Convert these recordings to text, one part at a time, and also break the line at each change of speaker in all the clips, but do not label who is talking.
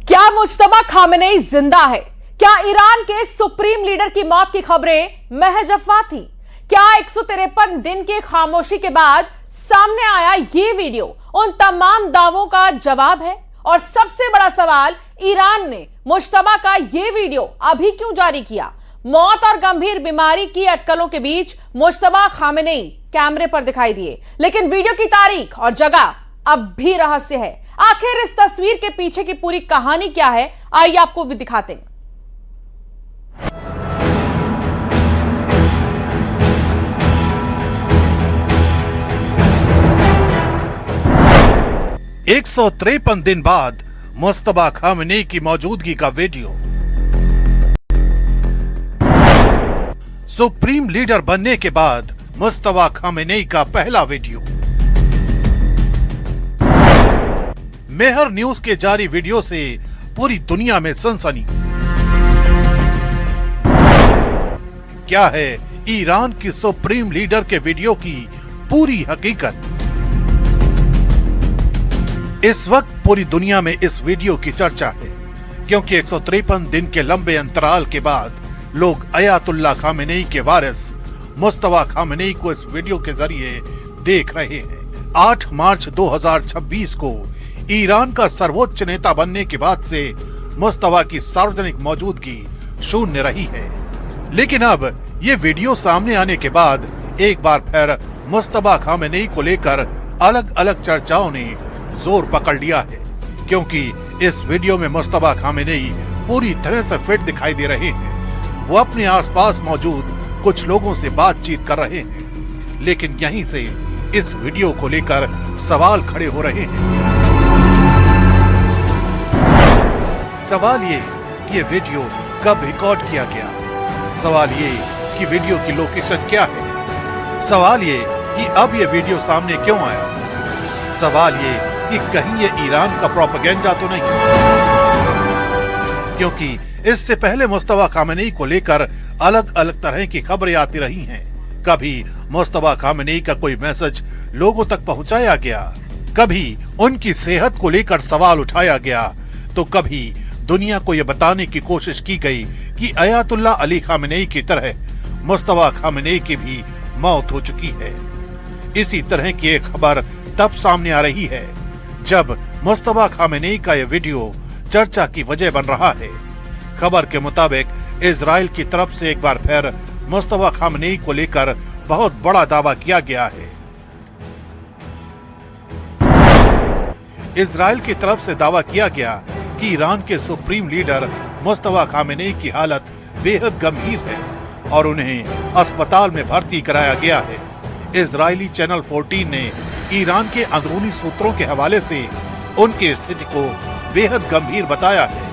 क्या Mojtaba Khamenei जिंदा है? क्या ईरान के सुप्रीम लीडर की मौत की खबरें महज अफवाह थी? क्या 153 दिन की खामोशी के बाद सामने आया ये वीडियो उन तमाम दावों का जवाब है? और सबसे बड़ा सवाल, ईरान ने मुज्तबा का ये वीडियो अभी क्यों जारी किया? मौत और गंभीर बीमारी की अटकलों के बीच मुज्तबा खामेनेई कैमरे पर दिखाई दिए, लेकिन वीडियो की तारीख और जगह अब भी रहस्य है। आखिर इस तस्वीर के पीछे की पूरी कहानी क्या है, आइए आपको भी दिखाते हैं।
एक 153 दिन बाद मुज्तबा खामेनेई की मौजूदगी का वीडियो। सुप्रीम लीडर बनने के बाद मुज्तबा खामेनेई का पहला वीडियो। मेहर न्यूज के जारी वीडियो से पूरी दुनिया में सनसनी। क्या है ईरान की सुप्रीम लीडर के वीडियो की पूरी हकीकत? इस वक्त पूरी दुनिया में इस वीडियो की चर्चा है, क्योंकि 153 दिन के लंबे अंतराल के बाद लोग अयातुल्ला खामेनेई के वारिस मुज्तबा खामेनेई को इस वीडियो के जरिए देख रहे हैं। 8 मार्च 2026 को ईरान का सर्वोच्च नेता बनने के बाद से मुज्तबा की सार्वजनिक मौजूदगी शून्य रही है, लेकिन अब ये वीडियो सामने आने के बाद एक बार फिर मुज्तबा खामेनेई को लेकर अलग अलग चर्चाओं ने जोर पकड़ लिया है, क्योंकि इस वीडियो में मुज्तबा खामेनेई पूरी तरह से फिट दिखाई दे रहे हैं। वो अपने आसपास मौजूद कुछ लोगों से बातचीत कर रहे हैं, लेकिन यहीं से इस वीडियो को लेकर सवाल खड़े हो रहे हैं। सवाल ये कि ये वीडियो कब रिकॉर्ड किया गया? सवाल ये कि वीडियो की लोकेशन क्या है? सवाल ये कि अब ये वीडियो सामने क्यों आया? सवाल ये कि कहीं ये ईरान का प्रोपेगेंडा तो नहीं? क्योंकि इससे पहले मुज्तबा खामेनेई को लेकर अलग अलग तरह की खबरें आती रही हैं। कभी मुज्तबा खामेनेई का कोई मैसेज लोगों तक पहुंचाया गया, कभी उनकी सेहत को लेकर सवाल उठाया गया, तो कभी दुनिया को यह बताने की कोशिश की गई कि अयातुल्ला अली खामेनेई की तरह मुज्तबा खामेनेई की भी मौत हो चुकी है। इसी तरह की एक खबर तब सामने आ रही है जब मुज्तबा खामेनेई का यह वीडियो चर्चा की वजह बन रहा है। खबर के मुताबिक इजराइल की तरफ से एक बार फिर मुज्तबा खामेनेई को लेकर बहुत बड़ा दावा किया गया है। इजराइल की तरफ से दावा किया गया कि ईरान के सुप्रीम लीडर मुज्तबा खामेनेई की हालत बेहद गंभीर है और उन्हें अस्पताल में भर्ती कराया गया है। इजरायली चैनल 14 ने ईरान के अंदरूनी सूत्रों के हवाले से उनकी स्थिति को बेहद गंभीर बताया है।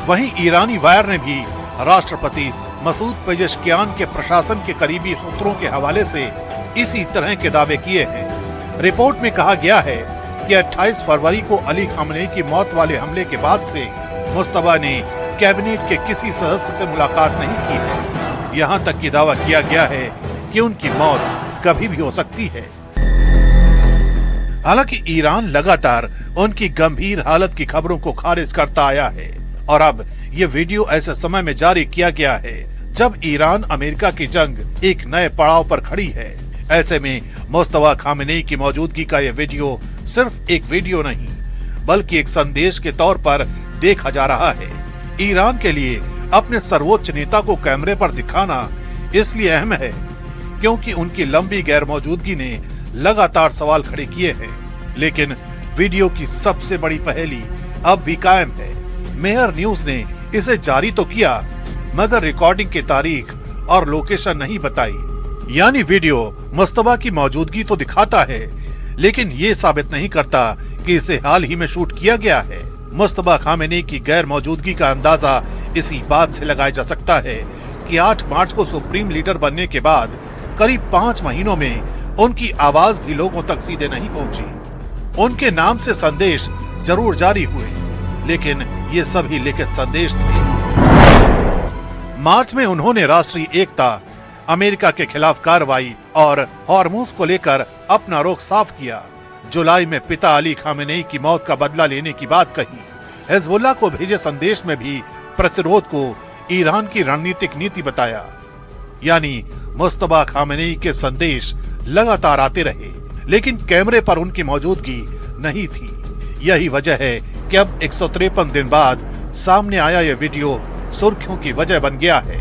वहीं ईरानी वायर ने भी राष्ट्रपति मसूद पेजेश्कियान के प्रशासन के करीबी सूत्रों के हवाले से इसी तरह के दावे किए हैं। रिपोर्ट में कहा गया है कि 28 फरवरी को अली खामेनेई की मौत वाले हमले के बाद से मुज्तबा ने कैबिनेट के किसी सदस्य से मुलाकात नहीं की है। यहाँ तक कि दावा किया गया है कि उनकी मौत कभी भी हो सकती है। हालांकि ईरान लगातार उनकी गंभीर हालत की खबरों को खारिज करता आया है और अब ये वीडियो ऐसे समय में जारी किया गया है जब ईरान अमेरिका की जंग एक नए पड़ाव पर खड़ी है। ऐसे में मुज्तबा खामेनेई की मौजूदगी का यह वीडियो सिर्फ एक वीडियो नहीं, बल्कि एक संदेश के तौर पर देखा जा रहा है। ईरान के लिए अपने सर्वोच्च नेता को कैमरे पर दिखाना इसलिए अहम है क्योंकि उनकी लंबी गैर मौजूदगी ने लगातार सवाल खड़े किए हैं, लेकिन वीडियो की सबसे बड़ी पहेली अब भी कायम है। मेहर न्यूज ने इसे जारी तो किया, मगर रिकॉर्डिंग की तारीख और लोकेशन नहीं बताई। यानी वीडियो मुज्तबा की मौजूदगी तो दिखाता है, लेकिन ये साबित नहीं करता कि इसे हाल ही में शूट किया गया है। मुज्तबा खामेनेई की गैर मौजूदगी का अंदाजा इसी बात से लगाया जा सकता है कि 8 मार्च को सुप्रीम लीडर बनने के बाद करीब 5 महीनों में उनकी आवाज भी लोगों तक सीधे नहीं पहुंची। उनके नाम से संदेश जरूर जारी हुए, लेकिन ये सभी लिखित संदेश थे। मार्च में उन्होंने राष्ट्रीय एकता, अमेरिका के खिलाफ कार्रवाई और हॉर्मुज को लेकर अपना रुख साफ किया। जुलाई में पिता अली खामेनेई की मौत का बदला लेने की बात कही। हिजबुल्लाह को भेजे संदेश में भी प्रतिरोध को ईरान की रणनीतिक नीति बताया। यानी मुस्तफा खामेनेई के संदेश लगातार आते रहे, लेकिन कैमरे पर उनकी मौजूदगी नहीं थी। यही वजह है कि अब 153 दिन बाद सामने आया यह वीडियो सुर्खियों की वजह बन गया है।